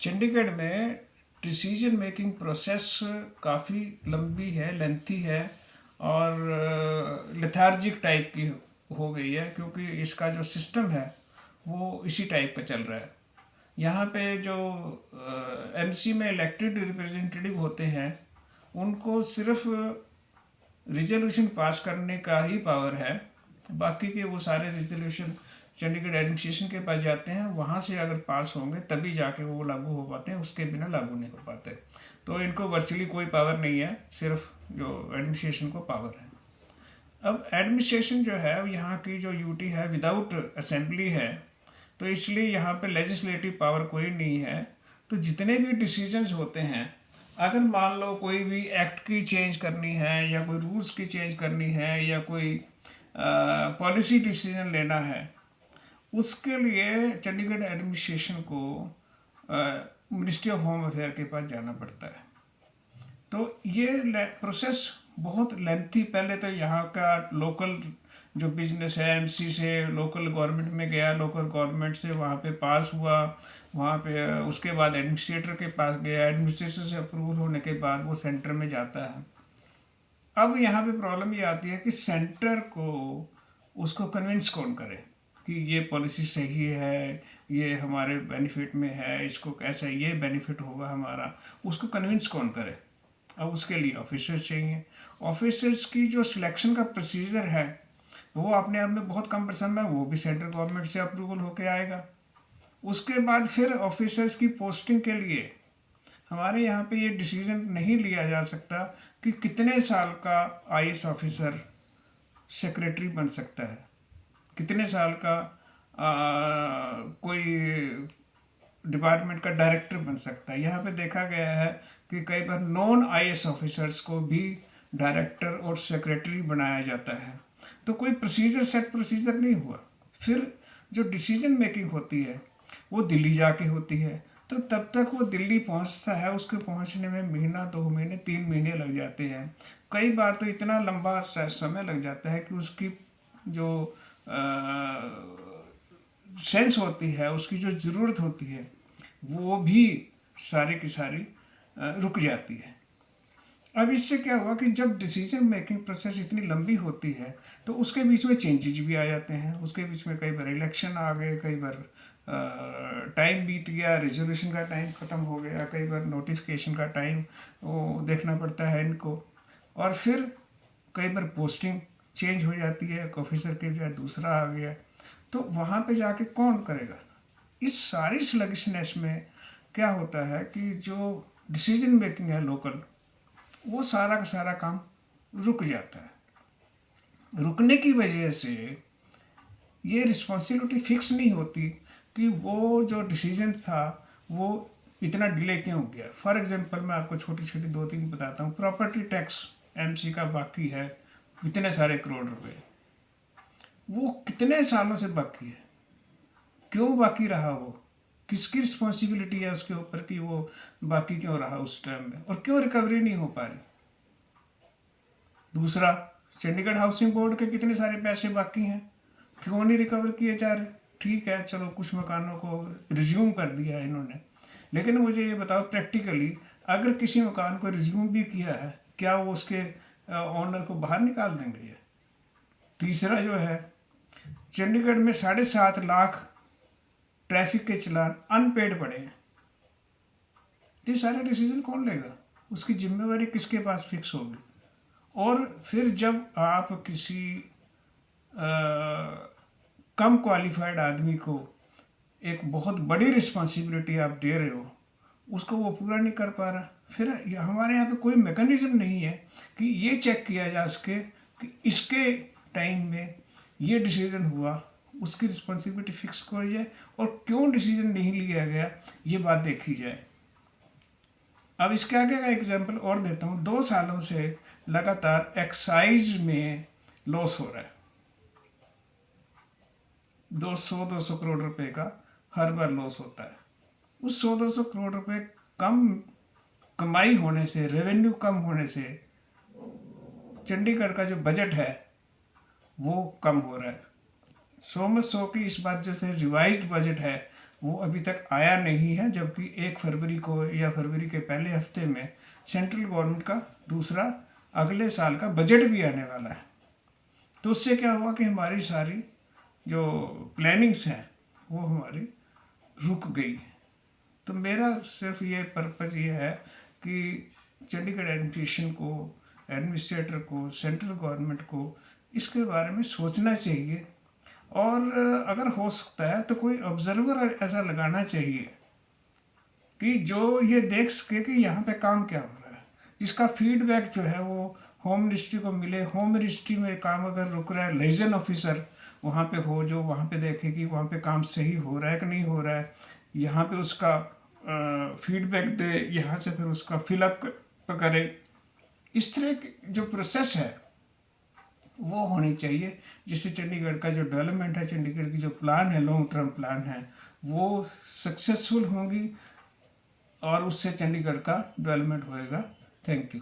चंडीगढ़ में decision making process काफ़ी लंबी है, लेंथी है और लेथार्जिक टाइप की हो गई है, क्योंकि इसका जो सिस्टम है वो इसी टाइप का चल रहा है। यहाँ पे जो एमसी में इलेक्टेड रिप्रेजेंटेटिव होते हैं उनको सिर्फ रिजोल्यूशन पास करने का ही पावर है। बाकी के वो सारे रिजोल्यूशन चंडीगढ़ एडमिनिस्ट्रेशन के पास जाते हैं, वहाँ से अगर पास होंगे तभी जाके वो लागू हो पाते हैं, उसके बिना लागू नहीं हो पाते। तो इनको वर्चुअली कोई पावर नहीं है, सिर्फ जो एडमिनिस्ट्रेशन को पावर है। अब एडमिनिस्ट्रेशन जो है यहाँ की जो यूटी है विदाउट असेंबली है, तो इसलिए यहाँ पे लेजिस्लेटिव पावर कोई नहीं है। तो जितने भी डिसीजंस होते हैं, अगर मान लो कोई भी एक्ट की चेंज करनी है या कोई रूल्स की चेंज करनी है या कोई पॉलिसी डिसीजन लेना है, उसके लिए चंडीगढ़ एडमिनिस्ट्रेशन को मिनिस्ट्री ऑफ होम अफेयर के पास जाना पड़ता है। तो ये प्रोसेस बहुत लेंथी। पहले तो यहाँ का लोकल जो बिजनेस है एमसी से लोकल गवर्नमेंट में गया, लोकल गवर्नमेंट से वहाँ पे पास हुआ, वहाँ पे उसके बाद एडमिनिस्ट्रेटर के पास गया, एडमिनिस्ट्रेटर से अप्रूवल होने के बाद वो सेंटर में जाता है। अब यहाँ पे प्रॉब्लम ये आती है कि सेंटर को उसको कन्विंस कौन करे कि ये पॉलिसी सही है, ये हमारे बेनिफिट में है, इसको कैसा ये बेनिफिट होगा हमारा, उसको कन्विंस कौन करे। अब उसके लिए ऑफिसर्स चाहिए। ऑफिसर्स की जो सिलेक्शन का प्रोसीजर है वो अपने आप में बहुत कम पसंद है, वो भी सेंट्रल गवर्नमेंट से अप्रूवल होके आएगा। उसके बाद फिर ऑफिसर्स की पोस्टिंग के लिए हमारे यहाँ पे ये डिसीजन नहीं लिया जा सकता कि कितने साल का आईएएस ऑफिसर सेक्रेटरी बन सकता है, कितने साल का कोई डिपार्टमेंट का डायरेक्टर बन सकता है। यहाँ पे देखा गया है कि कई बार नॉन आईएएस ऑफिसर्स को भी डायरेक्टर और सेक्रेटरी बनाया जाता है। तो कोई प्रोसीजर सेट प्रोसीजर नहीं हुआ। फिर जो डिसीजन मेकिंग होती है वो दिल्ली जाके होती है, तो तब तक वो दिल्ली पहुंचता है, उसके पहुंचने में महीना 2 महीने 3 महीने लग जाते हैं। कई बार तो इतना लंबा समय लग जाता है कि उसकी जो सेंस होती है, उसकी जो ज़रूरत होती है, वो भी सारी की सारी रुक जाती है। अब इससे क्या हुआ कि जब डिसीजन मेकिंग प्रोसेस इतनी लंबी होती है तो उसके बीच में चेंजेस भी आ जाते हैं। उसके बीच में कई बार इलेक्शन आ गए, कई बार टाइम बीत गया, रेजोल्यूशन का टाइम ख़त्म हो गया, कई बार नोटिफिकेशन का टाइम वो देखना पड़ता है इनको, और फिर कई बार पोस्टिंग चेंज हो जाती है, एक ऑफिसर के बजाय दूसरा आ गया। तो वहाँ पे जाके कौन करेगा। इस सारी स्लगिशनेस में क्या होता है कि जो डिसीजन मेकिंग है लोकल, वो सारा का सारा काम रुक जाता है। रुकने की वजह से ये रिस्पॉन्सिबिलिटी फिक्स नहीं होती कि वो जो डिसीजन था वो इतना डिले क्यों हो गया। फॉर एग्जांपल मैं आपको छोटी छोटी 2-3 बताता हूँ। प्रॉपर्टी टैक्स एमसी का बाकी है इतने सारे करोड़ रुपए, वो कितने सालों से बाकी है, क्यों बाकी रहा, वो किसकी रिस्पॉन्सिबिलिटी है उसके ऊपर कि वो बाकी क्यों रहा उस टाइम में, और क्यों रिकवरी नहीं हो पा रही। दूसरा, चंडीगढ़ हाउसिंग बोर्ड के कितने सारे पैसे बाकी हैं, क्यों नहीं रिकवर किए जा रहे। ठीक है, चलो कुछ मकानों को रिज्यूम कर दिया है इन्होंने, लेकिन मुझे ये बताओ प्रैक्टिकली अगर किसी मकान को रिज्यूम भी किया है, क्या वो उसके ओनर को बाहर निकाल देंगे ये। तीसरा जो है, चंडीगढ़ में 7.5 लाख ट्रैफिक के चलान अनपेड पड़े हैं। तो ये सारे डिसीजन कौन लेगा, उसकी जिम्मेवारी किसके पास फिक्स होगी। और फिर जब आप किसी कम क्वालिफाइड आदमी को एक बहुत बड़ी रिस्पॉन्सिबिलिटी आप दे रहे हो, उसको वो पूरा नहीं कर पा रहा, फिर हमारे यहाँ पे कोई मैकेनिज्म नहीं है कि ये चेक किया जा सके कि इसके टाइम में ये डिसीजन हुआ, उसकी रिस्पॉन्सिबिलिटी फिक्स की जाए, और क्यों डिसीजन नहीं लिया गया ये बात देखी जाए। अब इसके आगे का एग्जाम्पल और देता हूँ। 2 सालों से लगातार एक्साइज में लॉस हो रहा है। 200 करोड़ रुपए का हर बार लॉस होता है। उस 100-200 करोड़ रुपए कम कमाई होने से, रेवेन्यू कम होने से चंडीगढ़ का जो बजट है वो कम हो रहा है। 100 में 100 की इस बात जो से रिवाइज्ड बजट है वो अभी तक आया नहीं है, जबकि 1 फरवरी को या फरवरी के पहले हफ्ते में सेंट्रल गवर्नमेंट का दूसरा अगले साल का बजट भी आने वाला है। तो उससे क्या हुआ कि हमारी सारी जो प्लानिंग्स हैं वो हमारी रुक गई। तो मेरा सिर्फ ये पर्पज़ ये है कि चंडीगढ़ एडमिनिस्ट्रेशन को, एडमिनिस्ट्रेटर को, सेंट्रल गवर्नमेंट को इसके बारे में सोचना चाहिए, और अगर हो सकता है तो कोई ऑब्जर्वर ऐसा लगाना चाहिए कि जो ये देख सके कि यहाँ पे काम क्या हो रहा है, जिसका फीडबैक जो है वो होम मिनिस्ट्री को मिले। होम मिनिस्ट्री में काम अगर रुक रहा है, लाइजन ऑफिसर वहाँ पे हो, जो वहाँ पे देखे कि वहाँ पे काम सही हो रहा है कि नहीं हो रहा है, यहाँ पे उसका फीडबैक दे, यहाँ से फिर उसका फिलअप करे। इस तरह की जो प्रोसेस है वो होनी चाहिए, जिससे चंडीगढ़ का जो डेवलपमेंट है, चंडीगढ़ की जो प्लान है, लॉन्ग टर्म प्लान है, वो सक्सेसफुल होंगी और उससे चंडीगढ़ का डेवलपमेंट होएगा। Thank you.